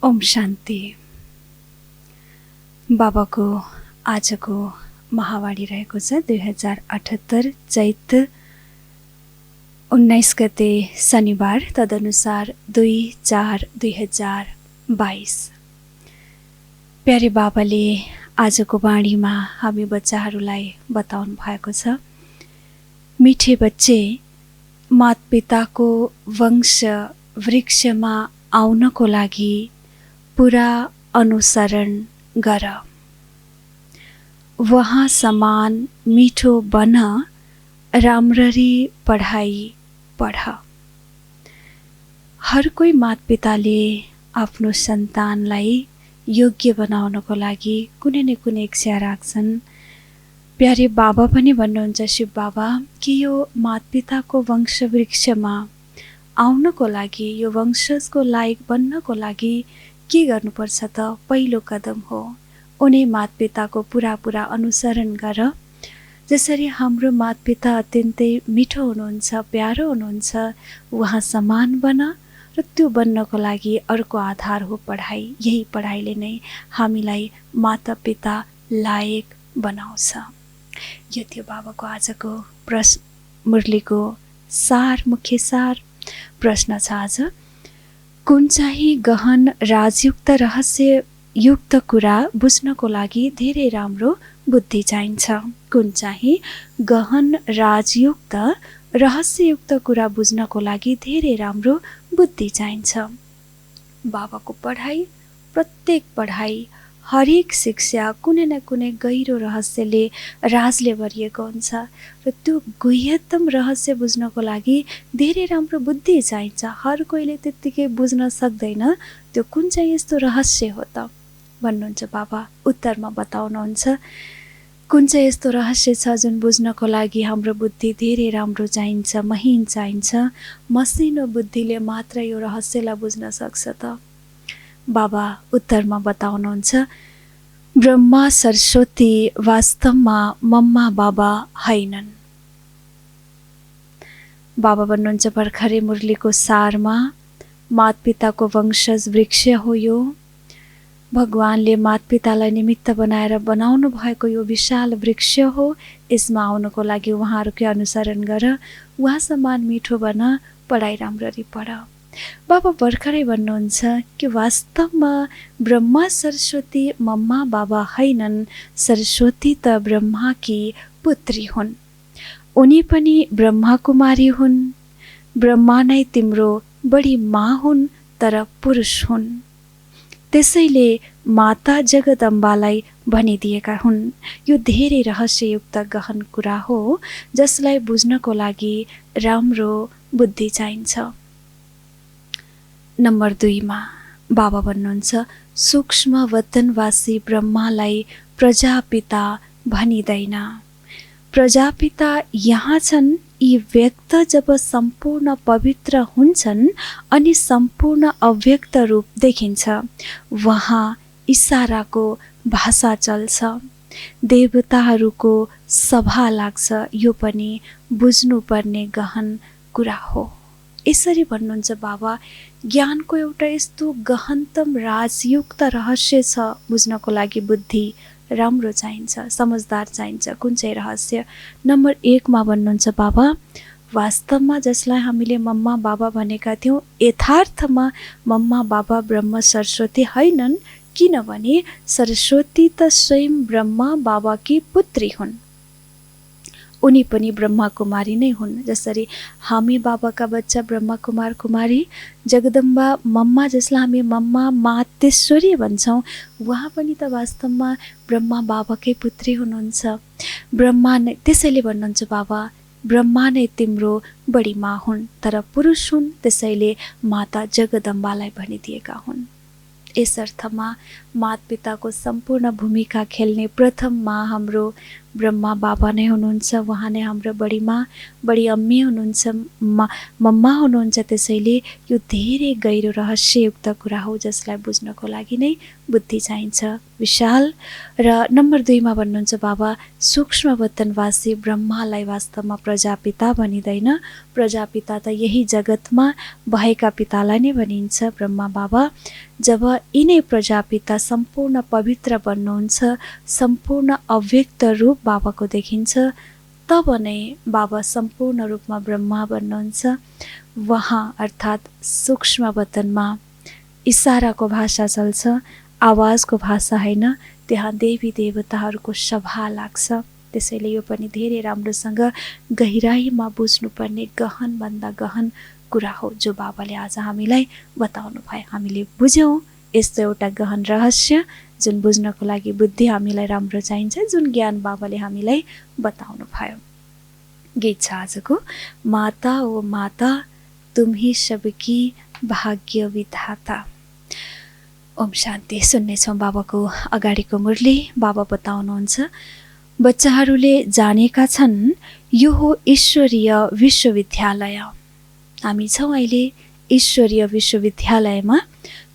ओम शान्ति। बाबाको आजको महावाणी रहेको छ 2078 चैत 19 गते शनिबार, तदनुसार 2/4/2022। प्यारे बाबाले आजको वाणीमा हामी बच्चाहरूलाई बताउनु भएको छ, मिठे बच्चे, मातपिताको वंश वृक्षमा आउनको लागि पुरा अनुसरण गर। वहाँ समान मिठो बन, राम्ररी पढाइ पढ। हर कोही मातपिताले आफ्नो सन्तानलाई योग्य बनाउनको लागि कुनै न कुनै इच्छा राख्छन्। प्यारे बाबा पनि भन्नुहुन्छ, शिव बाबा, कि यो मातपिताको वंश वृक्षमा आउनको लागि, यो वंशजको लायक बन्नको लागि के गर्नुपर्छ त? पहिलो कदम हो उनी मातपिताको पुरा अनुसरण गर। जसरी हाम्रो मातपिता अत्यन्तै मिठो हुनुहुन्छ, प्यारो हुनुहुन्छ, उहाँ समान बन। र त्यो बन्नको लागि अर्को आधार हो पढाइ। यही पढाइले नै हामीलाई मातापिता लायक बनाउँछ। यो थियो बाबाको आजको मुरलीको सार, मुख्य सार। प्रश्न छ आज, कुन चाहिँ गहन राजयुक्त रहस्ययुक्त कुरा बुझ्नको लागि धेरै राम्रो बुद्धि चाहिन्छ? कुन चाहिँ गहन राजयुक्त रहस्ययुक्त कुरा बुझ्नको लागि धेरै राम्रो बुद्धि चाहिन्छ? बाबाको पढाइ, प्रत्येक पढाइ, हरेक शिक्षा कुनै न कुनै गहिरो रहस्यले, राजले भरिएको हुन्छ। र त्यो गुह्यतम रहस्य बुझ्नको लागि धेरै राम्रो बुद्धि चाहिन्छ। हर कोहीले त्यत्तिकै बुझ्न सक्दैन त्यो कुन चाहिँ यस्तो रहस्य हो त भन्नुहुन्छ बाबा। उत्तरमा बताउनुहुन्छ, कुन चाहिँ यस्तो रहस्य छ जुन बुझ्नको लागि हाम्रो बुद्धि धेरै राम्रो चाहिन्छ, महीन चाहिन्छ। मसिनो बुद्धिले मात्र यो रहस्यलाई बुझ्न सक्छ त? बाबा उत्तरमा बताउनुहुन्छ, ब्रह्मा सरस्वती वास्तवमा मम्मा बाबा हैनन्। बाबा भन्नुहुन्छ भर्खरै मुरलीको सारमा, मातपिताको वंशज वृक्ष हो यो। भगवानले मातपितालाई निमित्त बनाएर बनाउनु भएको यो विशाल वृक्ष हो। यसमा आउनको लागि उहाँहरूकै अनुसरण गर, उहाँ समान मिठो बन, पढाइ राम्ररी पढ। बाबा भर्खरै भन्नुहुन्छ कि वास्तवमा ब्रह्मा सरस्वती मम्मा बाबा हैनन्। सरस्वती त ब्रह्माकी पुत्री हुन्, उनी पनि ब्रह्मा कुमारी हुन्। ब्रह्मा नै तिम्रो बढी माँ हुन्, तर पुरुष हुन्। त्यसैले माता जगदम्बालाई भनिदिएका हुन्। यो धेरै रहस्ययुक्त गहन कुरा हो जसलाई बुझ्नको लागि राम्रो बुद्धि चाहिन्छ। नम्बर 2मा बाबा भन्नुहुन्छ, सूक्ष्म वतनवासी ब्रह्मालाई प्रजापिता भनिँदैन। प्रजापिता यहाँ छन् यी व्यक्त जब सम्पूर्ण पवित्र हुन्छन् अनि सम्पूर्ण अव्यक्त रूप देखिन्छ। वहाँ इसाराको भाषा चल्छ, देवताहरूको सभा लाग्छ। यो पनि बुझ्नुपर्ने गहन कुरा हो। यसरी भन्नुहुन्छ बाबा, ज्ञानको एउटा यस्तो गहनतम राजयुक्त रहस्य छ, बुझ्नको लागि बुद्धि राम्रो चाहिन्छ, समझदार चाहिन्छ। कुन चाहिँ रहस्य? नम्बर 1मा भन्नुहुन्छ बाबा, वास्तवमा जसलाई हामीले मम्मा बाबा भनेका थियौँ, यथार्थमा मम्मा बाबा ब्रह्म सरस्वती हैनन्। किनभने सरस्वती त स्वयं ब्रह्मा बाबाकी पुत्री हुन्, उनी पनि ब्रह्मा कुमारी नै हुन्। जसरी हामी बाबाका बच्चा ब्रह्मा कुमार कुमारी, जगदम्बा मम्मा जसलाई हामी मम्मा मातेश्वरी भन्छौँ, उहाँ पनि त वास्तवमा ब्रह्मा बाबाकै पुत्री हुनुहुन्छ। ब्रह्मा नै, त्यसैले भन्नुहुन्छ बाबा, ब्रह्मा नै तिम्रो बढी माँ हुन्, तर पुरुष हुन्। त्यसैले माता जगदम्बालाई भनिदिएका हुन्। यस अर्थमा मातपिताको सम्पूर्ण भूमिका खेल्ने प्रथम माँ हाम्रो ब्रह्मा बाबा नै हुनुहुन्छ, उहाँ नै हाम्रो बडी माँ बडी अम्मी हुनुहुन्छ, मम्मा हुनुहुन्छ। त्यसैले यो धेरै गहिरो रहस्ययुक्त कुरा हो जसलाई बुझ्नको लागि नै बुद्धि चाहिन्छ, विशाल। र नम्बर 2 मा भन्नुहुन्छ बाबा, सूक्ष्म वतनवासी ब्रह्मालाई वास्तवमा प्रजापिता भनिँदैन। प्रजापिता त यही जगतमा भएका पितालाई नै भनिन्छ, ब्रह्मा बाबा। जब यिनै प्रजापिता सम्पूर्ण पवित्र बन्नुहुन्छ, सम्पूर्ण अव्यक्त रूप बाबाको देखिन्छ, तब नै बाबा सम्पूर्ण रूपमा ब्रह्मा बन्नुहुन्छ। वहाँ अर्थात् सूक्ष्म वतनमा इसाराको भाषा चल्छ, आवाजको भाषा होइन। त्यहाँ देवी देवताहरूको सभा लाग्छ। त्यसैले यो पनि धेरै राम्रोसँग गहिराईमा बुझ्नुपर्ने गहनभन्दा गहन कुरा हो जो बाबाले आज हामीलाई बताउनु भयो। हामीले बुझ्यौँ यस्तो एउटा गहन रहस्य जुन बुझ्नको लागि बुद्धि हामीलाई राम्रो चाहिन्छ, जुन ज्ञान बाबाले हामीलाई बताउनु भयो। गीत छ आजको, माता ओ माता तुम ही सबकी भाग्य विधाता। ओम शान्ति। सुन्नेछौँ बाबाको अगाडिको मुरली। बाबा बताउनुहुन्छ, बच्चाहरूले जानेका छन् यो हो ईश्वरीय विश्वविद्यालय। हामी छौँ अहिले ईश्वरीय विश्वविद्यालयमा।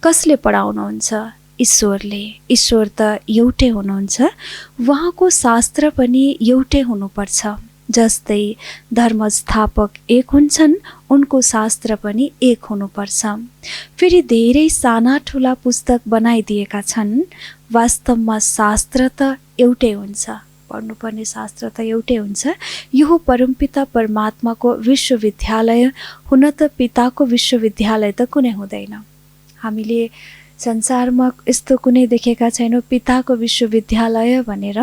कसले पढाउनुहुन्छ? ईश्वरले। ईश्वर त एउटै हुनुहुन्छ, उहाँको शास्त्र पनि एउटै हुनुपर्छ। जस्तै धर्मस्थापक एक हुन्छन्, उनको शास्त्र पनि एक हुनुपर्छ। फेरि धेरै साना ठुला पुस्तक बनाइदिएका छन्, वास्तवमा शास्त्र त एउटै हुन्छ, पढ्नुपर्ने शास्त्र त एउटै हुन्छ। यो परमपिता परमात्माको विश्वविद्यालय हुन त पिताको विश्वविद्यालय त कुनै हुँदैन। हामीले संसारमा यस्तो कुनै देखेका छैनौँ पिताको विश्वविद्यालय भनेर।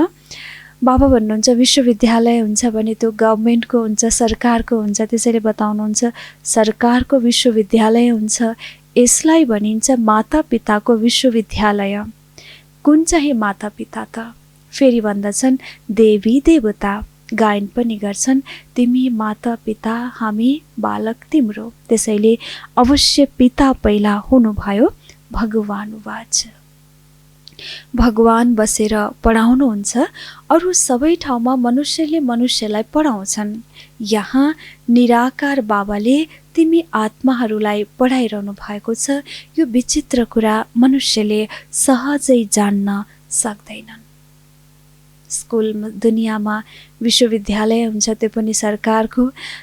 बाबा भन्नुहुन्छ विश्वविद्यालय हुन्छ भने त्यो गभर्मेन्टको हुन्छ, सरकारको हुन्छ। त्यसैले बताउनुहुन्छ सरकारको विश्वविद्यालय हुन्छ, यसलाई भनिन्छ माता पिताको विश्वविद्यालय। कुन चाहिँ माता पिता त? फेरि भन्दछन् देवी देवता, गायन पनि गर्छन्, तिमी माता पिता हामी बालक तिम्रो। त्यसैले अवश्य पिता पहिला हुनुभयो। भगवान वाच, भगवान बसेर पढाउनुहुन्छ। अरू सबै ठाउँमा मनुष्यले मनुष्यलाई पढाउँछन्, यहाँ निराकार बाबाले तिमी आत्माहरूलाई पढाइरहनु भएको छ। यो विचित्र कुरा मनुष्यले सहजै जान्न सक्दैनन्। स्कुल दुनियाँमा विश्वविद्यालय हुन्छ, त्यो पनि सरकारको।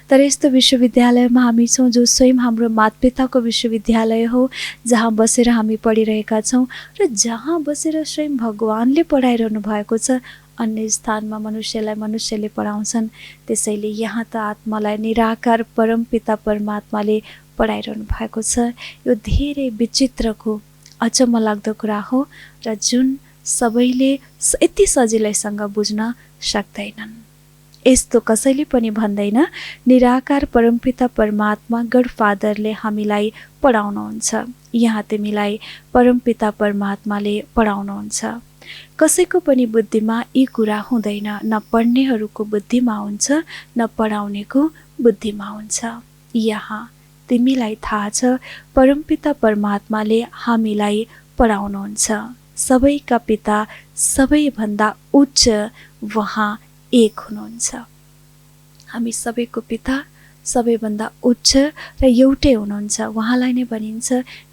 तर यस्तो विश्वविद्यालयमा हामी छौँ जो स्वयं हाम्रो मातपिताको विश्वविद्यालय हो, जहाँ बसेर हामी पढिरहेका छौँ र जहाँ बसेर स्वयं भगवानले पढाइरहनु भएको छ। अन्य स्थानमा मनुष्यलाई मनुष्यले पढाउँछन्। त्यसैले यहाँ त आत्मालाई निराकार परमपिता परमात्माले पढाइरहनु भएको छ। यो धेरै विचित्रको अचम्म लाग्दो कुरा हो र जुन सबैले यति सजिलैसँग बुझ्न सक्दैनन्। यस्तो कसैले पनि भन्दैन निराकार परमपिता परमात्मा गडफादरले हामीलाई पढाउनुहुन्छ, यहाँ तिमीलाई परमपिता परमात्माले पढाउनुहुन्छ। कसैको पनि बुद्धिमा यी कुरा हुँदैन। न पढ्नेहरूको बुद्धिमा हुन्छ, न पढाउनेको बुद्धिमा हुन्छ। यहाँ तिमीलाई थाहा छ परमपिता परमात्माले हामीलाई पढाउनुहुन्छ। सबैका पिता, सबैभन्दा उच्च उहाँ एक हुनुहुन्छ। हामी सबैको पिता सबैभन्दा उच्च र एउटै हुनुहुन्छ। उहाँलाई नै भनिन्छ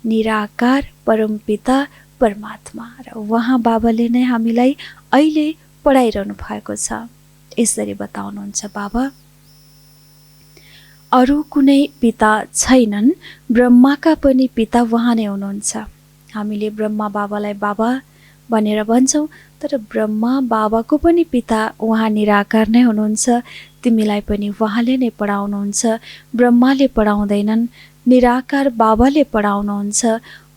निराकार परमपिता परमात्मा। र उहाँ बाबाले नै हामीलाई अहिले पढाइरहनु भएको छ। यसरी बताउनुहुन्छ बाबा, अरू कुनै पिता छैनन्, ब्रह्माका पनि पिता उहाँ नै हुनुहुन्छ। हामीले ब्रह्मा बाबालाई बाबा भनेर भन्छौँ, तर ब्रह्मा बाबाको पनि पिता उहाँ निराकार नै हुनुहुन्छ। तिमीलाई पनि उहाँले नै पढाउनुहुन्छ। ब्रह्माले पढाउँदैनन्, निराकार बाबाले पढाउनुहुन्छ।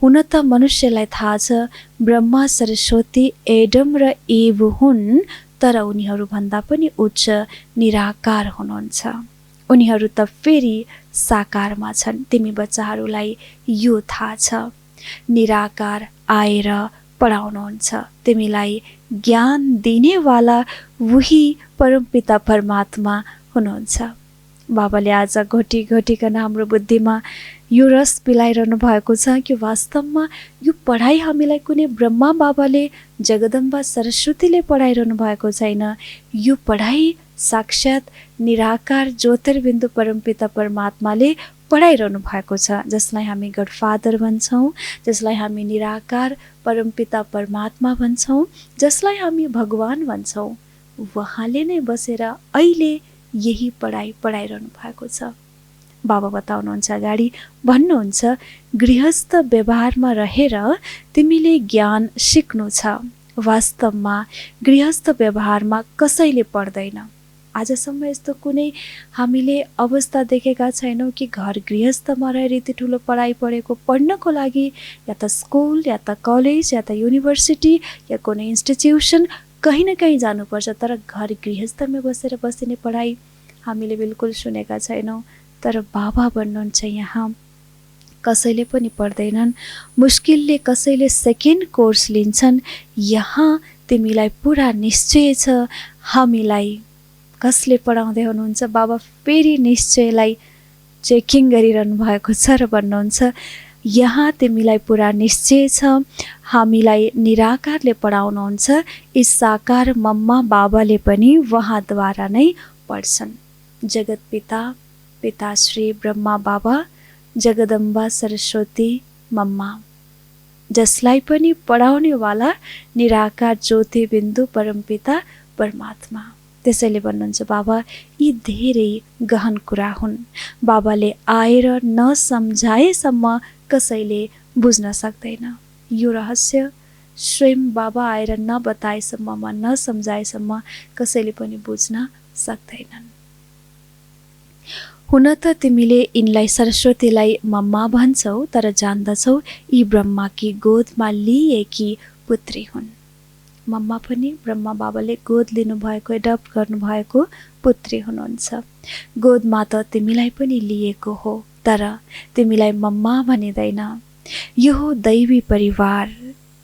हुन त मनुष्यलाई थाहा छ ब्रह्मा सरस्वती एडम र इभ हुन्, तर उनीहरूभन्दा पनि उच्च निराकार हुनुहुन्छ। उनीहरू त फेरि साकारमा छन्। तिमी बच्चाहरूलाई यो थाहा छ। निराकार आएर पढाउनुहुन्छ। तिमीलाई ज्ञान दिनेवाला वही परमपिता परमात्मा हुनुहुन्छ। बाबाले आज घोटी घोटिकन हाम्रो बुद्धिमा यो रस पिलाइरहनु भएको छ कि वास्तवमा यो पढाइ हामीलाई कुनै ब्रह्मा बाबाले जगदम्बा सरस्वतीले पढाइरहनु भएको छैन। यो पढाइ साक्षात् निराकार ज्योतिर्बिन्दु परमपिता परमात्माले पढाइरहनु भएको छ, जसलाई हामी गडफादर भन्छौँ, जसलाई हामी निराकार परमपिता परमात्मा भन्छौँ, जसलाई हामी भगवान भन्छौँ। उहाँले नै बसेर अहिले यही पढाइ पढाइरहनु भएको छ। बाबा बताउनुहुन्छ अगाडि, भन्नुहुन्छ गृहस्थ व्यवहारमा रहेर तिमीले ज्ञान सिक्नु छ। वास्तवमा गृहस्थ व्यवहारमा कसैले पढ्दैन। आजसम्म यस्तो कुनै हामीले अवस्था देखेका छैनौँ कि घर गृहस्थमा रहेर यति ठुलो पढाइ पढेको, पढ्नको लागि या त स्कुल या त कलेज या त युनिभर्सिटी या कुनै इन्स्टिट्युसन कहीँ न कहीँ जानुपर्छ, तर घर गृहस्थमा बसेर बसिने पढाइ हामीले बिल्कुल सुनेका छैनौँ। तर बाबा भन्नुहुन्छ यहाँ कसैले पनि पढ्दैनन्, मुस्किलले कसैले सेकेन्ड कोर्स लिन्छन्। यहाँ तिमीलाई पुरा निश्चय छ हामीलाई कसले पढाउँदै हुनुहुन्छ। बाबा फेरि निश्चयलाई चेकिङ गरिरहनु भएको छ र भन्नुहुन्छ यहाँ तिमीलाई पुरा निश्चय छ हामीलाई निराकारले पढाउनुहुन्छ। यी साकार मम्मा बाबाले पनि उहाँद्वारा नै पढ्छन्। जगत पिता पिताश्री ब्रह्मा बाबा, जगदम्बा सरस्वती मम्मा, जसलाई पनि पढाउनेवाला निराकार ज्योतिबिन्दु परमपिता परमात्मा। त्यसैले भन्नुहुन्छ बाबा यी धेरै गहन कुरा हुन्। बाबाले आएर नसम्झाएसम्म कसैले बुझ्न सक्दैन। यो रहस्य स्वयं बाबा आएर नबताएसम्म, नसम्झाएसम्म कसैले पनि बुझ्न सक्दैनन्। हुन त तिमीले यिनलाई सरस्वतीलाई मम्मा भन्छौ, तर जान्दछौ यी ब्रह्माकी गोदमा लिएकी पुत्री हुन्। मम्मा पनि ब्रह्मा बाबाले गोद लिनुभएको, एडप्ट गर्नुभएको पुत्री हुनुहुन्छ। गोदमा त तिमीलाई पनि लिएको हो, तर तिमीलाई मम्मा भनिँदैन। यो हो दैवी परिवार,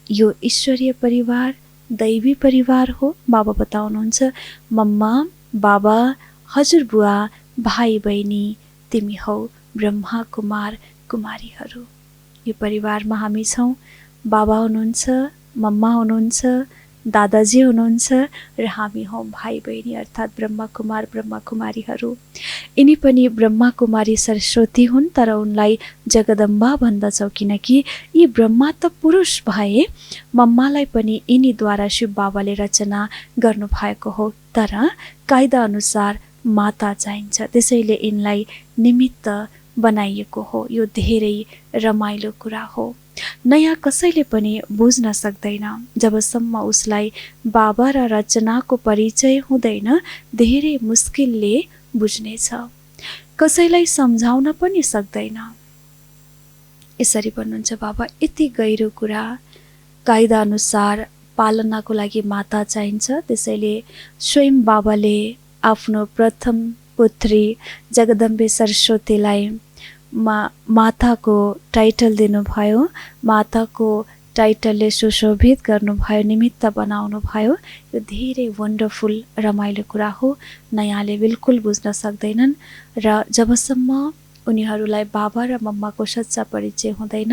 यो ईश्वरीय परिवार, दैवी परिवार हो। बाबा बताउनुहुन्छ मम्मा बाबा हजुरबुवा भाइ बहिनी तिमी हौ ब्रह्मा कुमार कुमारीहरू। यो परिवारमा हामी छौँ। बाबा हुनुहुन्छ, मम्मा हुनुहुन्छ, दादाजी हुनुहुन्छ र हामी हौँ भाइ बहिनी अर्थात् ब्रह्मा कुमार ब्रह्मा कुमारीहरू। यिनी पनि ब्रह्मा कुमारी सरस्वती हुन्, तर उनलाई जगदम्बा भन्दछौँ किनकि यी ब्रह्मा त पुरुष भए मम्मालाई पनि यिनीद्वारा शिव बाबाले रचना गर्नुभएको हो, तर कायदा अनुसार माता चाहिन्छ, त्यसैले यिनलाई निमित्त बनाइएको हो। यो धेरै रमाइलो कुरा हो। नयाँ कसैले पनि बुझ्न सक्दैन जबसम्म उसलाई बाबा र रचनाको परिचय हुँदैन। धेरै मुस्किलले बुझ्नेछ, कसैलाई सम्झाउन पनि सक्दैन। यसरी भन्नुहुन्छ बाबा यति गहिरो कुरा, कायदा अनुसार पालनाको लागि माता चाहिन्छ। त्यसैले स्वयं बाबाले आफ्नो प्रथम पुत्री जगदम्बे सरस्वतीलाई माताको टाइटल दिनुभयो, माताको टाइटलले सुशोभित गर्नुभयो, निमित्त बनाउनु भयो। यो धेरै वन्डरफुल रमाइलो कुरा हो। नयाँले बिल्कुल बुझ्न सक्दैनन् र जबसम्म उनीहरूलाई बाबा र मम्माको सच्चा परिचय हुँदैन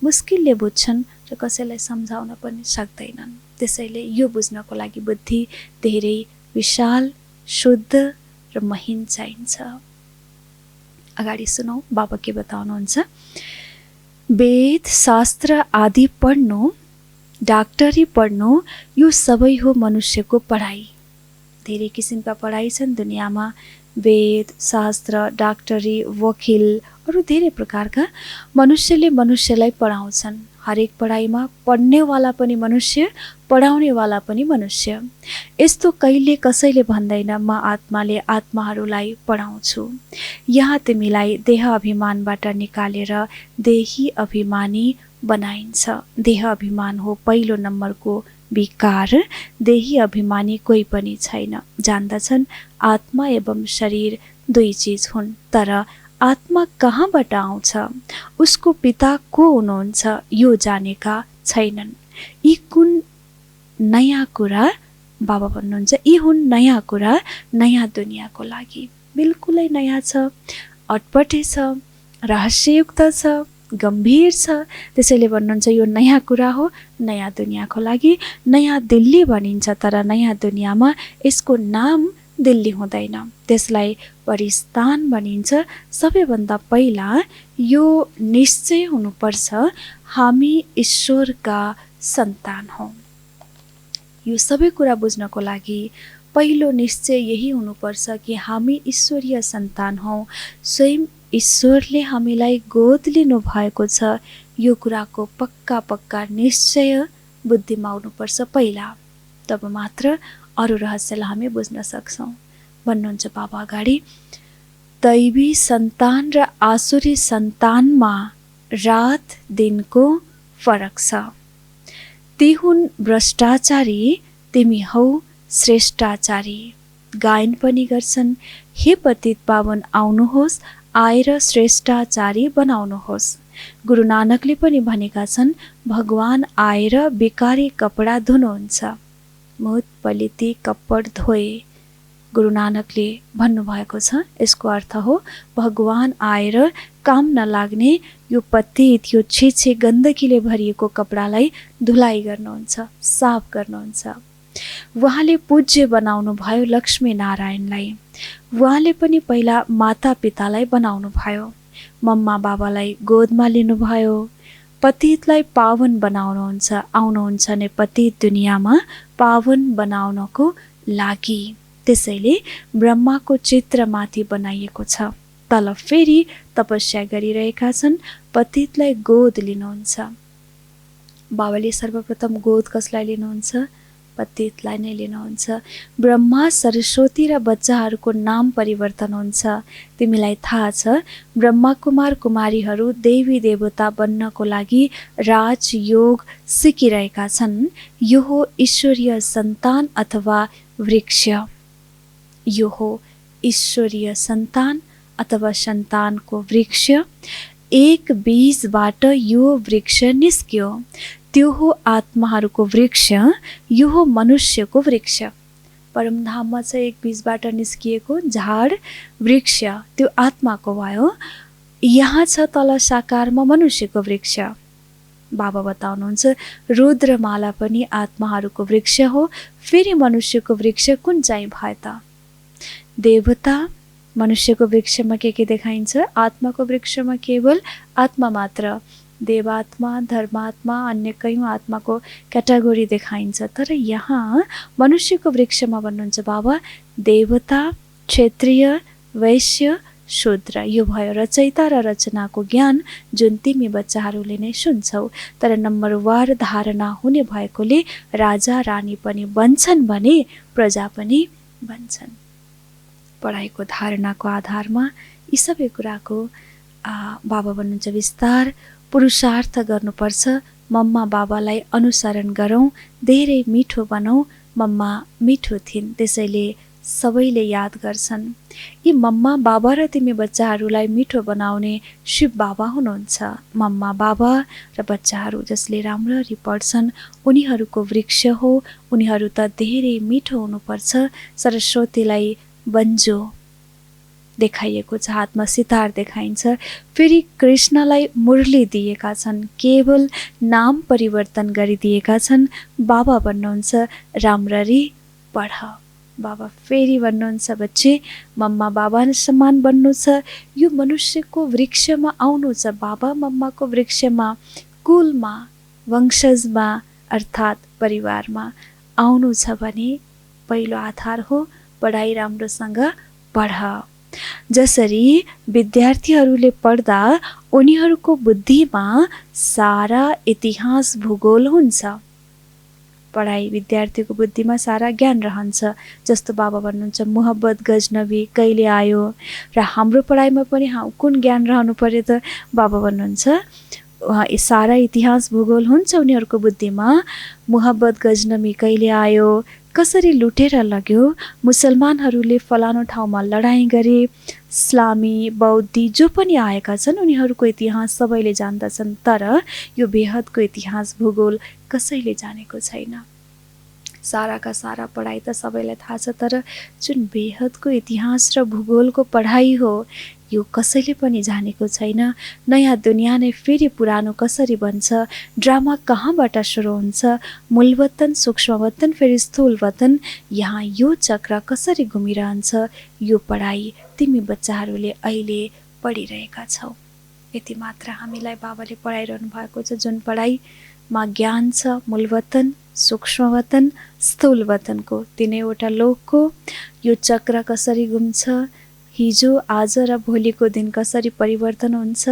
मुस्किलले बुझ्छन् र कसैलाई सम्झाउन पनि सक्दैनन्। त्यसैले यो बुझ्नको लागि बुद्धि धेरै विशाल, शुद्ध र महीन चाहिन्छ। अगाडि सुनौ बाबा के बताउनुहुन्छ। वेद शास्त्र आदि पढ्नु, डाक्टरी पढ्नु, यो सबै हो मनुष्यको पढाइ। धेरै किसिमका पढाइ छन् दुनियाँमा, वेद शास्त्र, डाक्टरी, वकिल, अरू धेरै प्रकारका। मनुष्यले मनुष्यलाई पढाउँछन्। हरेक पढाइमा पढ्नेवाला पनि मनुष्य, पढाउनेवाला पनि मनुष्य। यस्तो कहिले कसैले भन्दैन म आत्माले आत्माहरूलाई पढाउँछु। यहाँ तिमीलाई देह अभिमानबाट निकालेर देही अभिमानी बनाइन्छ। देह अभिमान हो पहिलो नम्बरको विकार। देही अभिमानी कोही पनि छैन। जान्दछन् आत्मा एवं शरीर दुई चीज हुन्, तर आत्मा कहाँबाट आउँछ, उसको पिता को हुनुहुन्छ यो जानेका छैनन्। यी कुन नयाँ कुरा, बाबा भन्नुहुन्छ यी हुन् नयाँ कुरा नयाँ दुनियाँको लागि। बिल्कुलै नयाँ छ, अटपटे छ। रहस्ययुक्त छ, गम्भीर छ। त्यसैले भन्नुहुन्छ यो नयाँ कुरा हो, नयाँ दुनियाँको लागि नयाँ दिल्ली भनिन्छ। तर नयाँ दुनियाँमा यसको नाम दिल्ली हुँदैन, त्यसलाई परिस्थान भनिन्छ। सबैभन्दा पहिला यो निश्चय हुनुपर्छ हामी ईश्वरका सन्तान हौँ। यो सबै कुरा बुझ्नको लागि पहिलो निश्चय यही हुनुपर्छ कि हामी ईश्वरीय सन्तान हौँ। स्वयं ईश्वरले हामीलाई गोद लिनु भएको छ, यो कुराको पक्का पक्का निश्चय बुद्धिमा आउनुपर्छ पहिला। तब मात्र अरू रहस्यलाई हामी बुझ्न सक्छौँ। भन्नुहुन्छ बाबा अगाडि, दैवी सन्तान र आसुरी सन्तानमा रात दिनको फरक छ। ती हुन् भ्रष्टाचारी, तिमी हौ श्रेष्ठाचारी। गायन पनि गर्छन्, हे पतित पावन आउनुहोस्, आएर श्रेष्ठाचारी बनाउनुहोस्। गुरु नानकले पनि भनेका छन्, भगवान आएर बेकारी कपडा धुनुहुन्छ, मुत पलिती कपड धोए। गुरु नानकले भन्नुभएको छ, यसको अर्थ हो भगवान आएर काम नलाग्ने यो पतित, यो छेछे गन्दगीले भरिएको कपडालाई धुलाइ गर्नुहुन्छ, साफ गर्नुहुन्छ। उहाँले पूज्य बनाउनु भयो लक्ष्मी नारायणलाई। उहाँले पनि पहिला माता पितालाई बनाउनु भयो, मम्मा बाबालाई गोदमा लिनुभयो। पतितलाई पावन बनाउनुहुन्छ, आउनुहुन्छ नै पतित दुनियाँमा पावन बनाउनको लागि। त्यसैले ब्रह्माको चित्रमाथि बनाइएको छ। तल फेरि तपस्या गरिरहेका छन्, पतितलाई गोद लिनुहुन्छ। बाबाले सर्वप्रथम गोद कसलाई लिनुहुन्छ? पतितलाई नै लिनुहुन्छ। ब्रह्मा सरस्वती र बच्चाहरूको नाम परिवर्तन हुन्छ। तिमीलाई थाहा छ, ब्रह्मा कुमार कुमारीहरू देवी देवता बन्नको लागि राजयोग सिकिरहेका छन्। यो हो ईश्वरीय सन्तान अथवा वृक्ष। यो हो ईश्वरीय सन्तान अथवा सन्तानको वृक्ष। एक बीजबाट यो वृक्ष निस्क्यो, त्यो हो आत्माहरूको वृक्ष। यो हो मनुष्यको वृक्ष। परमधाममा चाहिँ एक बीजबाट निस्किएको झाड वृक्ष, त्यो आत्माको भयो। यहाँ छ तल साकारमा मनुष्यको वृक्ष। बाबा बताउनुहुन्छ, रुद्रमाला पनि आत्माहरूको वृक्ष हो। फेरि मनुष्यको वृक्ष कुन चाहिँ भयो त? देवता। मनुष्यको वृक्षमा के देखाइन्छ? आत्माको वृक्षमा केवल आत्मा मात्र। देवात्मा, धर्मात्मा, अन्य कयौँ आत्माको क्याटेगोरी देखाइन्छ। तर यहाँ मनुष्यको वृक्षमा भन्नुहुन्छ बाबा, देवता, क्षत्रिय, वैश्य, शूद्र। यो भयो रचयिता र रचनाको ज्ञान, जुन तिमी बच्चाहरूले नै सुन्छौ। तर नम्बरवार धारणा हुने भएकोले राजा रानी पनि बन्छन् भने प्रजा पनि बन्छन्। पढाइको धारणाको आधारमा यी सबै कुराको बाबा भन्नुहुन्छ विस्तार पुरुषार्थ गर्नुपर्छ। मम्मा बाबालाई अनुसरण गरौँ, धेरै मिठो बनौँ। मम्मा मिठो थिइन्, त्यसैले सबैले याद गर्छन्। यी मम्मा बाबा र तिमी बच्चाहरूलाई मिठो बनाउने शिव बाबा हुनुहुन्छ। मम्मा बाबा र बच्चाहरू जसले राम्ररी पढ्छन् उनीहरूको वृक्ष हो। उनीहरू त धेरै मिठो हुनुपर्छ। सरस्वतीलाई बन्जो देखाइएको छ, हातमा सितार देखाइन्छ। फेरि कृष्णलाई मुरली दिएका छन्, केवल नाम परिवर्तन गरिदिएका छन्। बाबा भन्नुहुन्छ राम्ररी पढ। बाबा फेरि भन्नुहुन्छ बच्चे मम्मा बाबा समान बन्नु छ। यो मनुष्यको वृक्षमा आउनु छ। बाबा मम्माको वृक्षमा, कुलमा, वंशजमा अर्थात् परिवारमा आउनु छ भने पहिलो आधार हो पढाइ राम्रोसँग पढ। जसरी विद्यार्थीहरूले पढ्दा उनीहरूको बुद्धिमा सारा इतिहास भूगोल हुन्छ। पढाइ विद्यार्थीको बुद्धिमा सारा ज्ञान रहन्छ। जस्तो बाबा भन्नुहुन्छ मोहब्बत गजनबी कहिले आयो, र हाम्रो पढाइमा पनि कुन ज्ञान रहनु पर्यो त? बाबा भन्नुहुन्छ सारा इतिहास भूगोल हुन्छ उनीहरूको बुद्धिमा। मोहब्बत गजनबी कहिले आयो, कसरी लुटेर लग्यो, मुसलमानहरूले फलानु ठाउँमा लडाईँ गरे, इस्लामी बौद्धी जो पनि आएका छन् उनीहरूको इतिहास सबैले जान्दछन्। तर यो बेहदको इतिहास भूगोल कसैले जानेको छैन। साराका सारा पढाइ त सबैलाई थाहा छ, तर जुन बेहदको इतिहास र भूगोलको पढाइ हो यो कसैले पनि जानेको छैन। नयाँ दुनियाँ नै फेरि पुरानो कसरी बन्छ, ड्रामा कहाँबाट सुरु हुन्छ, मूलवतन, सूक्ष्मवतन, फेरि स्थूलवतन, यहाँ यो चक्र कसरी घुमिरहन्छ, यो पढाइ तिमी बच्चाहरूले अहिले पढिरहेका छौ। यति मात्र हामीलाई बाबाले पढाइरहनु भएको छ। जुन पढाइमा ज्ञान छ मूलवतन, सूक्ष्मवतन, स्थूलवतनको तिनैवटा लोकको यो चक्र कसरी घुम्छ, हिजो आज र भोलिको दिन कसरी परिवर्तन हुन्छ,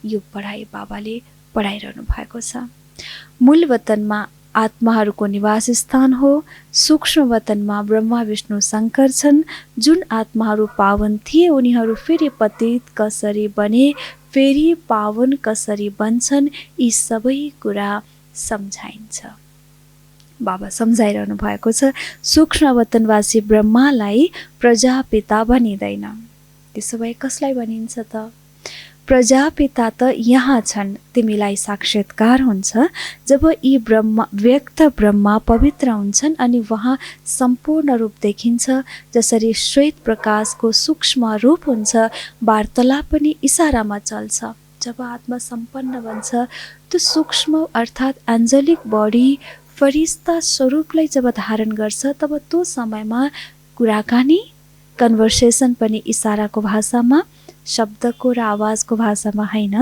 यो पढाइ बाबाले पढाइरहनु भएको छ। मूलवतनमा आत्माहरूको निवास स्थान हो, सूक्ष्मवतनमा ब्रह्मा विष्णु शङ्कर छन्। जुन आत्माहरू पावन थिए उनीहरू फेरि पतित कसरी बने, फेरि पावन कसरी बन्छन्, यी सबै कुरा सम्झाइन्छ। बाबा सम्झाइरहनु भएको छ। सूक्ष्मवतनवासी ब्रह्मालाई प्रजापिता भनिँदैन। त्यसो भए कसलाई भनिन्छ त? प्रजापिता त यहाँ छन्, तिमीलाई साक्षात्कार हुन्छ जब यी ब्रह्मा व्यक्त ब्रह्मा पवित्र हुन्छन् अनि वहाँ सम्पूर्ण रूप देखिन्छ। जसरी श्वेत प्रकाशको सूक्ष्म रूप हुन्छ, वार्तालाप पनि इसारामा चल्छ। जब आत्मा सम्पन्न बन्छ, त्यो सूक्ष्म अर्थात् एन्जेलिक बडी फरिस्ता स्वरूपलाई जब धारण गर्छ, तब त्यो समयमा कुराकानी कन्भर्सेसन पनि इसाराको भाषामा, शब्दको र आवाजको भाषामा होइन।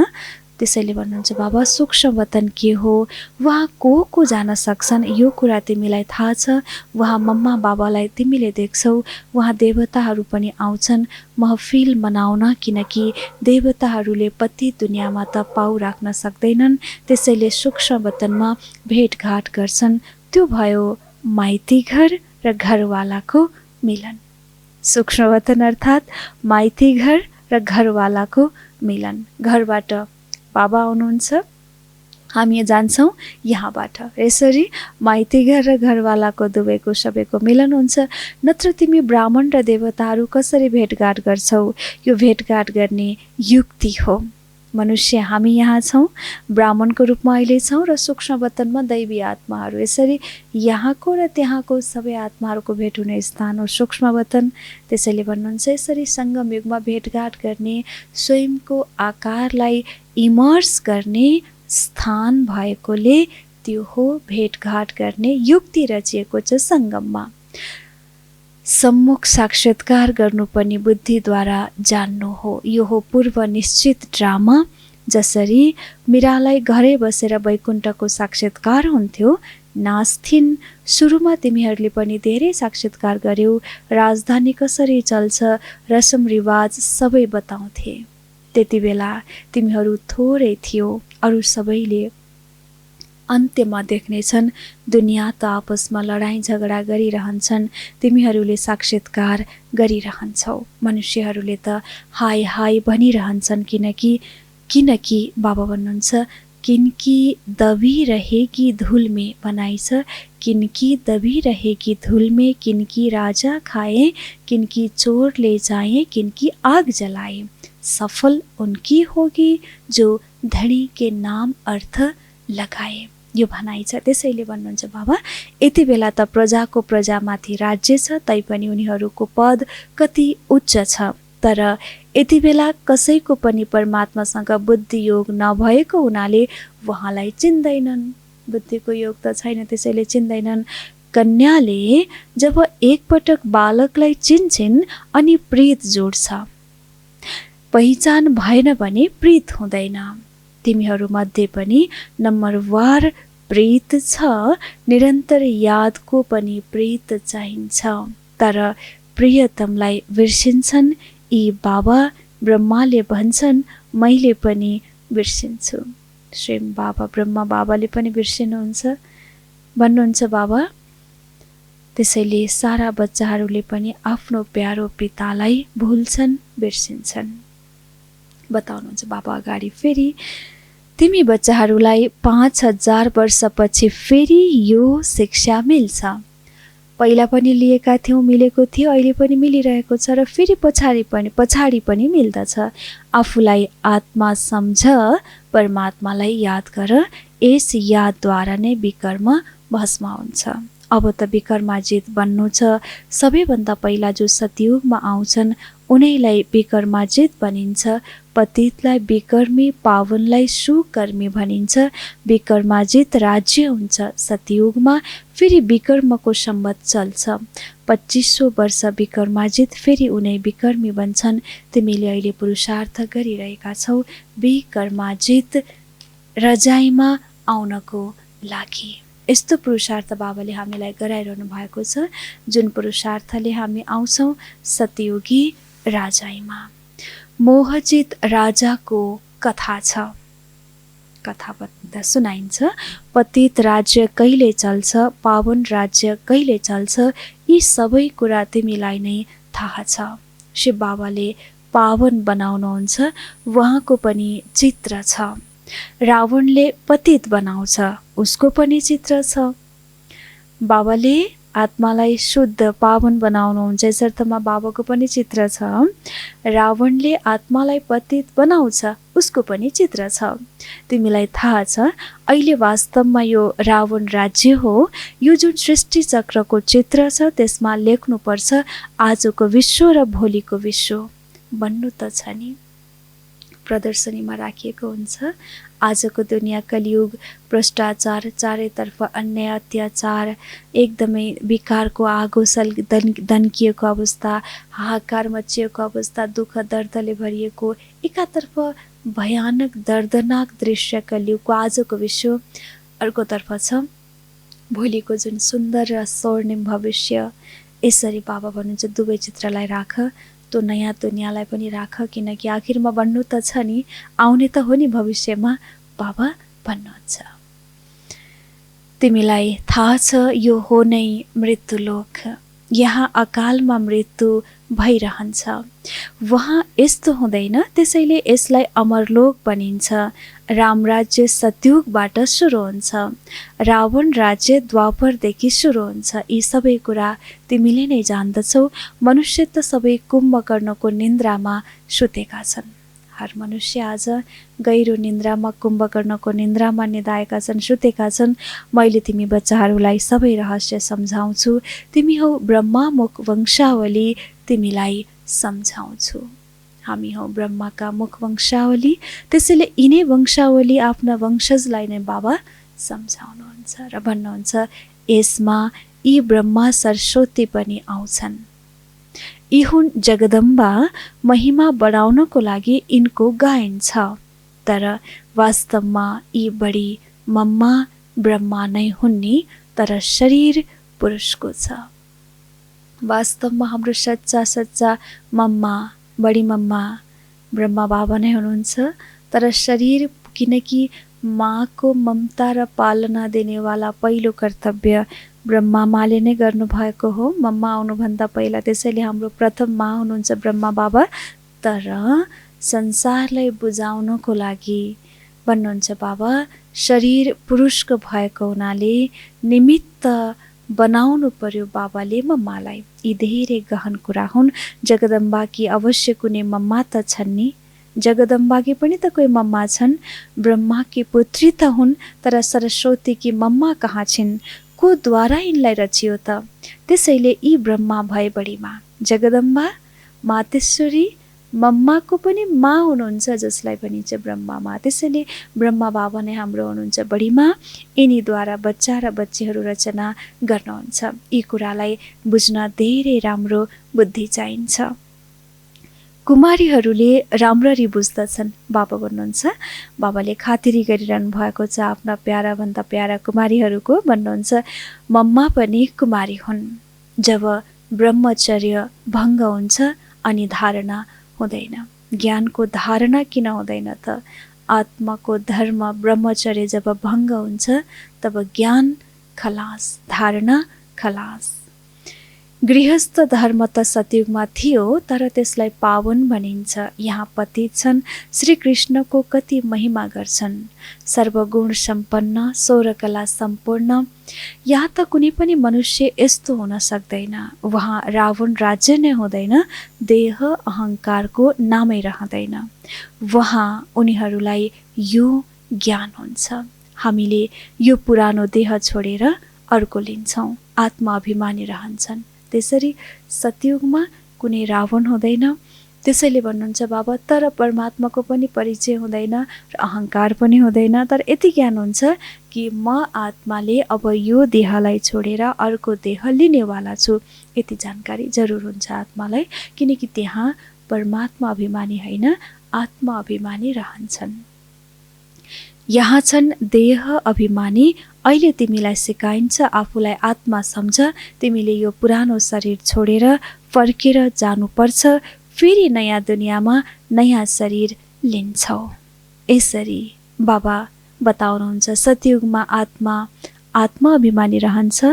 त्यसैले भन्नुहुन्छ बाबा सूक्ष्मवतन के हो, वहाँ को जान सक्छन् यो कुरा तिमीलाई थाहा छ। वहाँ मम्मा बाबालाई तिमीले देख्छौ, वहाँ देवताहरू पनि आउँछन् महफिल मनाउन, किनकि देवताहरूले पति दुनियाँमा त पाउ राख्न सक्दैनन्। त्यसैले सूक्ष्मवतनमा भेटघाट गर्छन्। त्यो भयो माइती घर र घरवालाको मिलन। सूक्ष्मवतन अर्थात् माइती घर र घरवालाको मिलन। घरबाट बाबा आउनुहुन्छ, हामी जान्छौँ यहाँबाट। यसरी माइती घर र घरवालाको दुवैको सबैको मिलन हुन्छ। नत्र तिमी ब्राह्मण र देवताहरू कसरी भेटघाट गर्छौ, यो भेटघाट गर्ने युक्ति हो। मनुष्य हामी यहाँ छौँ, ब्राह्मणको रूपमा अहिले छौँ र सूक्ष्मवतनमा दैवी आत्माहरू। यसरी यहाँको र त्यहाँको सबै आत्माहरूको भेट हुने स्थान हो सूक्ष्मवतन। त्यसैले भन्नुहुन्छ यसरी सङ्गम युगमा भेटघाट गर्ने, स्वयंको आकारलाई इमर्स गर्ने स्थान भएकोले त्यो हो भेटघाट गर्ने युक्ति रचिएको छ सङ्गममा। सम्मुख साक्षात्कार गर्नुपर्ने बुद्धिद्वारा जान्नु हो। यो हो पूर्व निश्चित ड्रामा। जसरी मीरालाई घरै बसेर वैकुण्ठको साक्षात्कार हुन्थ्यो, नास्थिन् सुरुमा तिमीहरूले पनि धेरै साक्षात्कार गर्यौ, राजधानी कसरी चल्छ, रसम रिवाज सबै बताउँथे। त्यति बेला तिमीहरू थोरै थियो, अरू सबैले अन्त्यमा देख्नेछन् दुनियाँ त आपसमा लडाईँ झगडा गरिरहन्छन्, तिमीहरूले साक्षात्कार गरिरहन्छौ। मनुष्यहरूले त हाय हाय भनिरहन्छन्, किनकि बाबा भन्नुहुन्छ किनकी दबी रहेगी धूल में बनाई छ, किनकी दबी रहेगी धूल में, किनकी राजा खाए, किनकी चोर ले जाए, किनकी आग जलाए, सफल उनकी होगी जो धनी के नाम अर्थ लगाए। यो भनाइ छ। त्यसैले भन्नुहुन्छ बाबा यति बेला त प्रजाको प्रजामाथि राज्य छ, तैपनि उनीहरूको पद कति उच्च छ। तर यति बेला कसैको पनि परमात्मासँग बुद्धि योग नभएको हुनाले उहाँलाई चिन्दैनन्। बुद्धिको योग त छैन, त्यसैले चिन्दैनन्। कन्याले जब एकपटक बालकलाई चिन्छिन् अनि प्रीत जोड्छ, पहिचान भएन भने प्रीत हुँदैन। तिमीहरूमध्ये पनि नम्बरवार प्रीत छ, निरन्तर यादको पनि प्रीत चाहिन्छ। तर प्रियतमलाई बिर्सिन्छन् यी बाबा। ब्रह्माले भन्छन् मैले पनि बिर्सिन्छु। स्वयं बाबा ब्रह्मा बाबाले पनि बिर्सिनुहुन्छ भन्नुहुन्छ बाबा। त्यसैले सारा बच्चाहरूले पनि आफ्नो प्यारो पितालाई भुल्छन्, बिर्सिन्छन्। बताउनुहुन्छ बाबा अगाडि फेरि तिमी बच्चाहरूलाई 5000 वर्षपछि फेरि यो शिक्षा मिल्छ। पहिला पनि लिएका थियौ, मिलेको थियो, अहिले पनि मिलिरहेको छ र फेरि पछाडि पनि मिल्दछ। आफूलाई आत्मा सम्झ, परमात्मालाई याद गर। यस यादद्वारा नै विकर्म भस्म हुन्छ। अब त विक्रमाजित बन्नु छ। सबैभन्दा पहिला जो सतयुगमा आउँछन् उनैलाई विक्रमाजित भनिन्छ। पतितलाई विकर्मी, पावनलाई सुकर्मी भनिन्छ। विक्रमाजित राज्य हुन्छ सतयुगमा। फेरि विक्रमको सम्वत चल्छ। 2500 वर्ष विक्रमाजित, फेरि उनै विकर्मी बन्छन्। तिमीले अहिले पुरुषार्थ गरिरहेका छौ विक्रमाजित रजाइमा आउनको लागि। यस्तो पुरुषार्थ बाबाले हामीलाई गराइरहनु भएको छ, जुन पुरुषार्थले हामी आउँछौँ सतयुगी राजाइमा। मोहजित राजाको कथा छ। कथा सुनाइन्छ। पतित राज्य कहिले चल्छ, पावन राज्य कहिले चल्छ, यी सबै कुरा तिमीलाई नै थाहा छ। शिव बाबाले पावन बनाउनुहुन्छ, उहाँको पनि चित्र छ। रावणले पतित बनाउँछ, उसको पनि चित्र छ। बाबाले आत्मालाई शुद्ध पावन बनाउनुहुन्छ, यसर्थमा बाबाको पनि चित्र छ। रावणले आत्मालाई पतित बनाउँछ, उसको पनि चित्र छ। तिमीलाई थाहा छ अहिले वास्तवमा यो रावण राज्य हो। यो जुन सृष्टि चक्रको चित्र छ त्यसमा लेख्नुपर्छ आजको विश्व र भोलिको विश्व भन्नु त छ नि। प्रदर्शनीमा राखिएको हुन्छ। आजको दुनियाँ कलियुग, भ्रष्टाचार, चारैतर्फ अन्याय अत्याचार, एकदमै विकारको आगो दन्किएको अवस्था, हाहाकार मचिएको अवस्था, दुःख दर्दले भरिएको, एकातर्फ भयानक दर्दनाक दृश्य कलियुगको आजको विश्व, अर्कोतर्फ छ भोलिको जुन सुन्दर र स्वर्णिम भविष्य। यसरी बाबा भन्नुहुन्छ दुवै चित्रलाई राख, त्यो नयाँ दुनियाँलाई पनि राख, किनकि आखिरमा भन्नु त छ नि, आउने त हो नि भविष्यमा, बाबा भन्नुहुन्छ। तिमीलाई थाहा छ यो हो नै मृत्युलोक, यहाँ अकालमा मृत्यु भइरहन्छ। वहाँ यस्तो हुँदैन, त्यसैले यसलाई अमरलोक भनिन्छ। राम राज्य सतयुगबाट सुरु हुन्छ, रावण राज्य द्वापरदेखि सुरु हुन्छ। यी सबै कुरा तिमीले नै जान्दछौ। मनुष्य त सबै कुम्भकर्णको निन्द्रामा सुतेका छन्। हर मनुष्य आज गहिरो निन्द्रामा, कुम्भकर्णको निन्द्रामा निदाएका छन्, सुतेका छन्। मैले तिमी बच्चाहरूलाई सबै रहस्य सम्झाउँछु। तिमी हौ ब्रह्मामुख वंशावली, तिमीलाई सम्झाउँछु। हामी हौ ब्रह्माका मुख वंशावली, त्यसैले यिनै वंशावली आफ्ना वंशजलाई नै बाबा सम्झाउनुहुन्छ र भन्नुहुन्छ यसमा यी ब्रह्मा सरस्वती पनि आउँछन्। यी हुन् जगदम्बा, महिमा बढाउनको लागि यिनको गायन छ। तर वास्तवमा यी बढी मम्मा ब्रह्मा नै हुन् नि, तर शरीर पुरुषको छ। वास्तवमा हाम्रो सच्चा मम्मा, बढी मम्मा ब्रह्मा बाबा नै हुनुहुन्छ। तर शरीर, किनकि माँको ममता र पालना दिनेवाला पहिलो कर्तव्य ब्रह्मा माले नै गर्नुभएको हो, मम्मा आउनुभन्दा पहिला। त्यसैले हाम्रो प्रथम माँ हुनुहुन्छ ब्रह्मा बाबा। तर संसारलाई बुझाउनको लागि भन्नुहुन्छ बाबा, शरीर पुरुषको भएको हुनाले निमित्त बनाउनु पर्यो बाबाले मम्मालाई। यी धेरै गहन कुरा हुन्। जगदम्बाकी अवश्य कुनै मम्मा त छन् नि, जगदम्बाकी पनि त कोही मम्मा छन्। ब्रह्माकी पुत्री त हुन्, तर सरस्वतीकी मम्मा कहाँ छिन्? को द्वारा यिनलाई रचियो त? त्यसैले यी ब्रह्मा भए बढीमा, जगदम्बा मातेश्वरी मम्माको पनि माँ हुनुहुन्छ, जसलाई भनिन्छ ब्रह्मा माँ। त्यसैले ब्रह्मा बाबा नै हाम्रो हुनुहुन्छ बढीमा। यिनीद्वारा बच्चा र बच्चीहरू रचना गर्नुहुन्छ। यी कुरालाई बुझ्न धेरै राम्रो बुद्धि चाहिन्छ। कुमारीहरूले राम्ररी बुझ्दछन्, बाबा भन्नुहुन्छ। बाबाले खातिरी गरिरहनु भएको छ आफ्ना प्याराभन्दा प्यारा कुमारीहरूको। भन्नुहुन्छ मम्मा पनि कुमारी हुन्। जब ब्रह्मचर्य भङ्ग हुन्छ अनि धारणा हुँदैन। ज्ञानको धारणा किन हुँदैन त? आत्माको धर्म ब्रह्मचर्य जब भङ्ग हुन्छ तब ज्ञान खलास, धारणा खलास। गृहस्थ धर्म त सतयुगमा थियो, तर त्यसलाई पावन भनिन्छ। यहाँ पतित छन्, श्री कृष्णको कति महिमा गर्छन्। सर्वगुण सम्पन्न, सौरकला सम्पूर्ण। यहाँ त कुनै पनि मनुष्य यस्तो हुन सक्दैन। वहाँ रावण राज्य नै हुँदैन, देह अहङ्कारको नामै रहँदैन। वहाँ उनीहरूलाई यो ज्ञान हुन्छ। हामीले यो पुरानो देह छोडेर अर्को लिन्छौँ, आत्मा अभिमानी रहन्छन्। त्यसरी सतयुगमा कुनै रावण हुँदैन। त्यसैले भन्नुहुन्छ बाबा, तर परमात्माको पनि परिचय हुँदैन र अहङ्कार पनि हुँदैन। तर यति ज्ञान हुन्छ कि म आत्माले अब यो देहलाई छोडेर अर्को देह लिनेवाला छु। यति जानकारी जरुर हुन्छ आत्मालाई, किनकि त्यहाँ परमात्मा अभिमानी होइन, आत्मा अभिमानी रहन्छन्। यहाँ छन् देह अभिमानी। अहिले तिमीलाई सिकाइन्छ, आफूलाई आत्मा सम्झ। तिमीले यो पुरानो शरीर छोडेर फर्केर जानुपर्छ, फेरि नयाँ दुनियाँमा नयाँ शरीर लिन्छौ। यसरी बाबा बताउनुहुन्छ सतयुगमा आत्मा अभिमानी रहन्छ।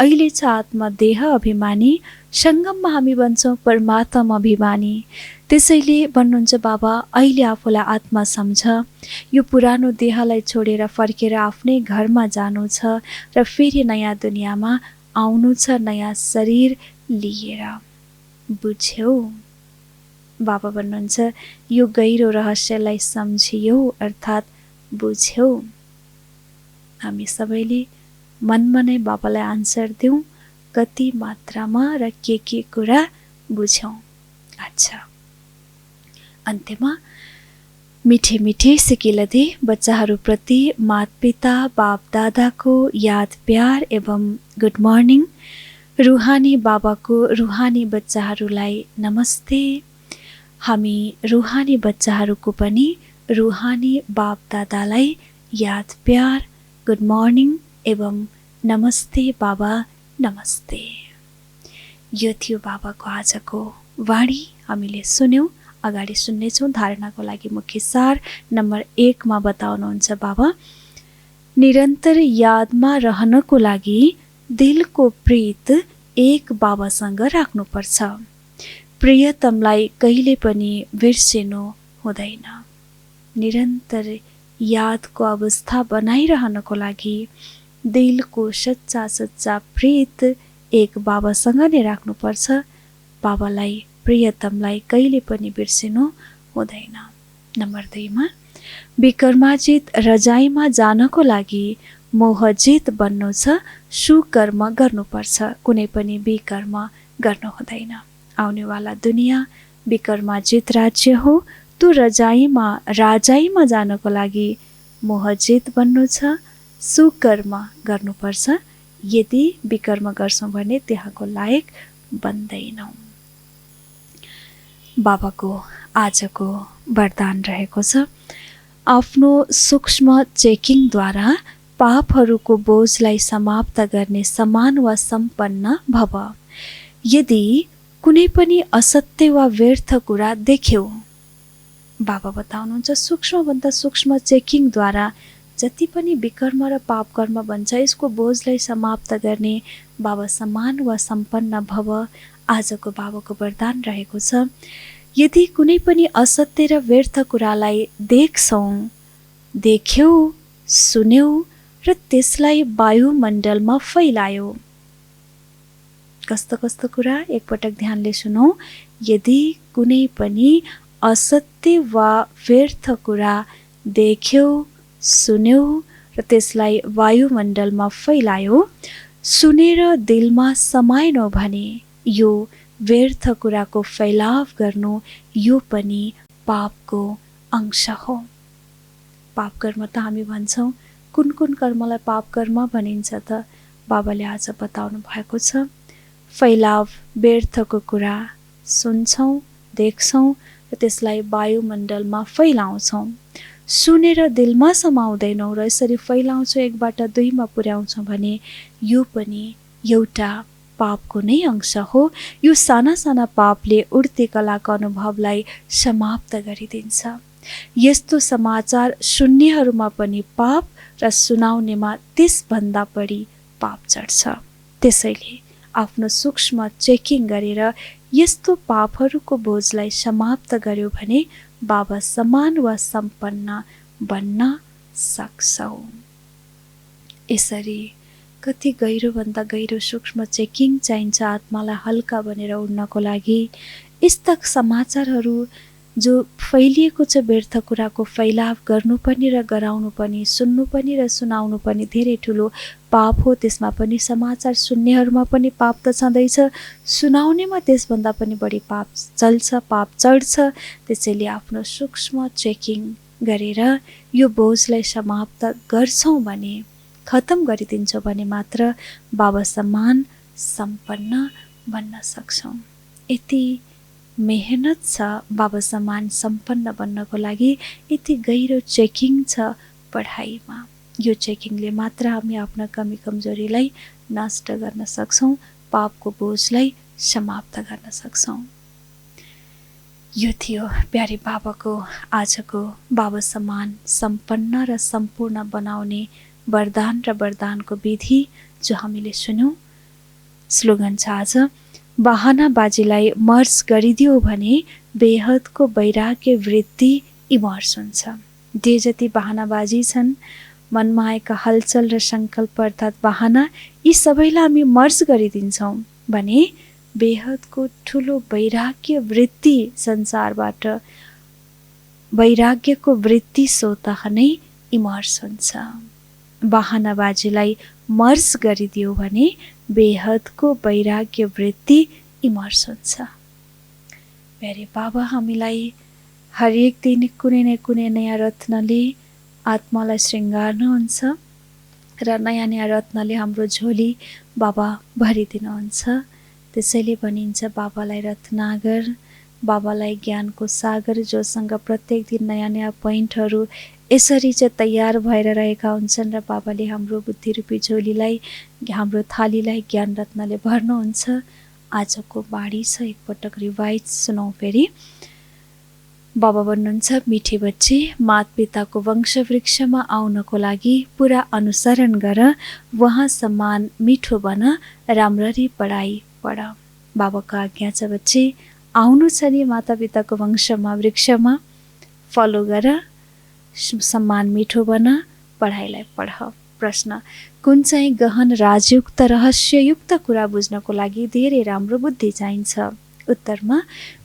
अहिले छ आत्मा देह अभिमानी, सङ्गममा हामी भन्छौँ परमात्मा अभिमानी। त्यसैले भन्नुहुन्छ बाबा, अहिले आफूलाई आत्मा सम्झ। यो पुरानो देहलाई छोडेर फर्केर आफ्नै घरमा जानु छ र फेरि नयाँ दुनियाँमा आउनु छ, नयाँ शरीर लिएर। बुझ्यौ? बाबा भन्नुहुन्छ यो गहिरो रहस्यलाई सम्झियौ अर्थात् बुझ्यौ। हामी सबैले मनमा नै बाबालाई आन्सर दिउँ, कति मात्रामा र के कुरा बुझ्यौँ। अच्छा, अन्त्यमा मिठे मिठे सिकिलदी बच्चाहरूप्रति मातपिता बाप दादाको याद प्यार एवं गुड मर्निङ। रुहानी बाबाको रुहानी बच्चाहरूलाई नमस्ते। हामी रुहानी बच्चाहरूको पनि रुहानी बाप दादालाई याद प्यार, गुड मर्निङ एवं नमस्ते बाबा, नमस्ते। यो थियो बाबाको आजको वाणी, हामीले सुन्यौँ। अगाडि सुन्नेछौँ। धारणाको लागि मुख्य सार नम्बर 1 मा बताउनुहुन्छ बाबा, निरन्तर यादमा रहनको लागि दिलको प्रीत एक बाबासँग राख्नुपर्छ। प्रियतमलाई कहिले पनि बिर्सिनु हुँदैन। निरन्तर यादको अवस्था बनाइरहनको लागि दिलको सच्चा प्रीत एक बाबासँग नै राख्नुपर्छ। बाबालाई, प्रियतमलाई कहिले पनि बिर्सिनु हुँदैन। नम्बर 2 मा विकर्माजित रजाइमा जानको लागि मोहजित बन्नु छ, सुकर्म गर्नुपर्छ। कुनै पनि विकर्म गर्नु हुँदैन। आउनेवाला दुनियाँ विकर्माजित राज्य हो। त्यो राजाइमा जानको लागि मोहजित बन्नु छ, सुकर्म गर्नुपर्छ। यदि विकर्म गर्छौँ भने त्यहाँको लायक बन्दैनौँ। बाबाको आजको वरदान रहेको छ, आफ्नो सूक्ष्म चेकिङद्वारा पापहरूको बोझलाई समाप्त गर्ने समान वा सम्पन्न भव। यदि कुनै पनि असत्य वा व्यर्थ कुरा देख्यौ, बाबा बताउनुहुन्छ सूक्ष्मभन्दा सूक्ष्म चेकिङद्वारा जति पनि विकर्म र पाप कर्म भन्छ, यसको बोझलाई समाप्त गर्ने बाबा समान वा सम्पन्न भव। आजको बाबाको वरदान रहेको छ, यदि कुनै पनि असत्य र व्यर्थ कुरालाई देख्यौ, सुन्यौ र त्यसलाई वायुमण्डलमा फैलायो। कस्तो कस्तो कुरा एकपटक ध्यानले सुनौ। यदि कुनै पनि असत्य वा व्यर्थ कुरा देख्यौ, सुन्यौ र त्यसलाई वायुमण्डलमा फैलायो, सुनेर दिलमा समाएनौ भने यो व्यर्थ कुराको फैलाव गर्नु यो पनि पापको अंश हो। पाप कर्म त हामी भन्छौँ, कुन कुन कर्मलाई पाप कर्म भनिन्छ त बाबाले आज बताउनु भएको छ। फैलाव व्यर्थको कुरा सुन्छौँ, देख्छौँ र त्यसलाई वायुमण्डलमा फैलाउँछौँ। सुनेर दिलमा समाउँदैनौँ र यसरी फैलाउँछौँ, 1 बाट 2 मा पुर्याउँछौँ भने यो पनि एउटा पापको नै अंश हो। यो साना साना पापले उड्ते कलाको अनुभवलाई समाप्त गरिदिन्छ। यस्तो समाचार सुन्नेहरूमा पनि पाप र सुनाउनेमा त्यसभन्दा बढी पाप चढ्छ। त्यसैले आफ्नो सूक्ष्म चेकिङ गरेर यस्तो पापहरूको बोझलाई समाप्त गर्यो भने बाबा समान वा सम्पन्न बन्न सक्छौ। यसरी कति गहिरोभन्दा गहिरो सूक्ष्म चेकिङ चाहिन्छ आत्मालाई हल्का बनेर उड्नको लागि। यस्ता समाचारहरू जो फैलिएको छ व्यर्थ कुराको फैलाव गर्नु पनि र गराउनु पनि, सुन्नु पनि र सुनाउनु पनि धेरै ठुलो पाप हो। त्यसमा पनि समाचार सुन्नेहरूमा पनि पाप त छँदैछ, सुनाउनेमा त्यसभन्दा पनि बढी पाप चढ्छ। त्यसैले आफ्नो सूक्ष्म चेकिङ गरेर यो बोझलाई समाप्त गर्छौँ भने, खत्तम गरिदिन्छौँ भने मात्र बाबा समान सम्पन्न बन्न सक्छौँ। यति मेहनत छ बाबा समान सम्पन्न बन्नको लागि, यति गहिरो चेकिङ छ पढाइमा। यो चेकिङले मात्र हामी आफ्ना कमी कमजोरीलाई नष्ट गर्न सक्छौँ, पापको बोझलाई समाप्त गर्न सक्छौँ। यो थियो प्यारे बाबाको आजको बाबा समान सम्पन्न र सम्पूर्ण बनाउने वरदान र वरदानको विधि जो हामीले सुन्यौँ। स्लोगन छ आज, बहानाबाजीलाई मर्ज गरिदियो भने बेहदको वैराग्य वृत्ति इमर्स हुन्छ। जे जति बहानाबाजी छन्, मनमा आएका हलचल र सङ्कल्प अर्थात् बहाना, यी सबैलाई हामी मर्ज गरिदिन्छौँ भने बेहदको ठुलो वैराग्य वृत्ति संसारबाट, वैराग्यको वृत्ति स्वतः नै इमर्स हुन्छ। बहानाबाजीलाई मर्ज गरिदियो भने बेहदको वैराग्य वृत्ति इमर्स हुन्छ। प्यारे बाबा हामीलाई हरेक दिन कुनै न कुनै नयाँ रत्नले आत्मालाई श्रृङ्गार्नुहुन्छ र नयाँ नयाँ रत्नले हाम्रो झोली बाबा भरिदिनुहुन्छ। त्यसैले भनिन्छ बाबालाई रत्नागर, बाबालाई ज्ञानको सागर, जोसँग प्रत्येक दिन नयाँ नयाँ पोइन्टहरू यसरी चाहिँ तयार भएर रहेका हुन्छन् र बाबाले हाम्रो बुद्धिरूपी झोलीलाई, हाम्रो थालीलाई ज्ञान रत्नले भर्नुहुन्छ। आजको बाणी छ, एकपटक रिवाइज सुनौँ फेरि। बाबा भन्नुहुन्छ, मिठे बच्चे, मात पिताको वंश वृक्षमा आउनको लागि पुरा अनुसरण गर, वहाँ समान मिठो बन, राम्ररी पढाइ पढ। बाबाको आज्ञा छ बच्चे, आउनु छ नि माता पिताको वंशमा वृक्षमा, फलो गर, सम्मान मिठो बन, पढाइलाई पढ। प्रश्न, कुन चाहिँ गहन राजयुक्त रहस्ययुक्त कुरा बुझ्नको लागि धेरै राम्रो बुद्धि चाहिन्छ? उत्तरमा,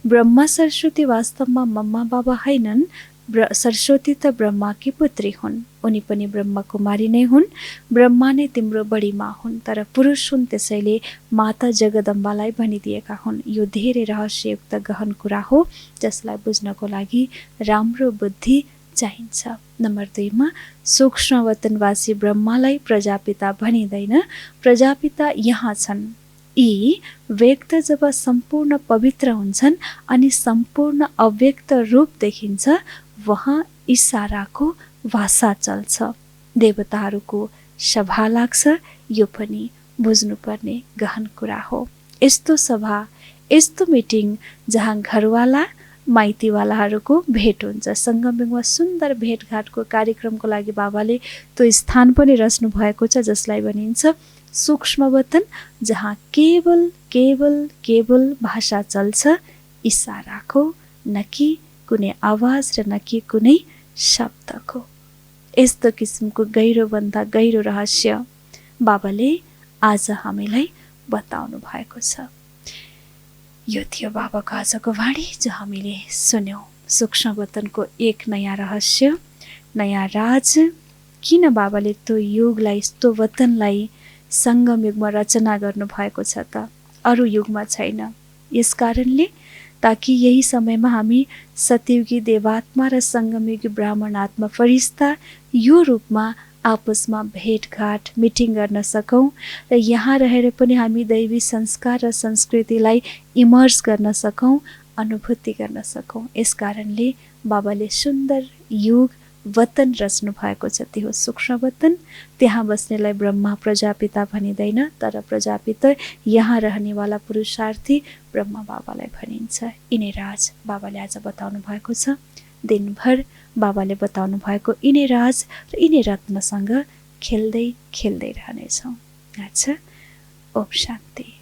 ब्रह्मा सरस्वती वास्तवमा मम्मा बाबा हैनन्, सरस्वती त ब्रह्माकी पुत्री हुन्, उनी पनि ब्रह्मा कुमारी नै हुन्, ब्रह्मा नै तिम्रो बढी माँ हुन्, तर पुरुष हुन्, त्यसैले माता जगदम्बालाई भनिदिएका हुन्। यो धेरै रहस्ययुक्त गहन कुरा हो जसलाई बुझ्नको लागि राम्रो बुद्धि चाहिन्छ। नम्बर 2 मा, सूक्ष्म वतनवासी ब्रह्मालाई प्रजापिता भनिँदैन, प्रजापिता यहाँ छन्। यी व्यक्त जब सम्पूर्ण पवित्र हुन्छन् अनि सम्पूर्ण अव्यक्त रूप देखिन्छ, वहाँ इसाराको भाषा चल्छ, देवताहरूको सभा लाग्छ। यो पनि बुझ्नुपर्ने गहन कुरा हो। यस्तो सभा, यस्तो मिटिङ जहाँ घरवाला माइतीवालाहरूको भेट हुन्छ। सङ्गममा सुन्दर भेटघाटको कार्यक्रमको लागि बाबाले त्यो स्थान पनि रच्नु भएको छ, जसलाई भनिन्छ सूक्ष्म वतन, जहाँ केवल केवल केवल भाषा चल्छ इसाराको, न कि कुनै आवाज र न कि कुनै शब्दको। यस्तो किसिमको गहिरोभन्दा गहिरो रहस्य बाबाले आज हामीलाई बताउनु भएको छ। यो थियो बाबाको आजको वाणी जो हामीले सुन्यौँ। सूक्ष्म वतनको एक नयाँ रहस्य, नयाँ राज। किन बाबाले त्यो युगलाई, त्यो वतनलाई सङ्गम युगमा रचना गर्नुभएको छ त, अरू युगमा छैन? यस कारणले ताकि यही समयमा हामी सतयुगी देवात्मा र सङ्गमयुगी ब्राह्मण आत्मा फरिस्ता यो रूपमा आपसमा भेटघाट मिटिङ गर्न सकौँ र यहाँ रहेर पनि हामी दैवी संस्कार र संस्कृतिलाई इमर्स गर्न सकौँ, अनुभूति गर्न सकौँ। यस कारणले बाबाले सुन्दर युग वतन रच्नु भएको छ। त्यो हो सूक्ष्म वतन। त्यहाँ बस्नेलाई ब्रह्मा प्रजापिता भनिँदैन, तर प्रजापिता यहाँ रहनेवाला पुरुषार्थी ब्रह्मा बाबालाई भनिन्छ। यिनै राज बाबाले आज बताउनु भएको छ। दिनभर बाबाले बताउनु भएको यिनै राज र यिनै रत्नसँग खेल्दै खेल्दै रहनेछौँ। अच्छा, ओम शान्ति।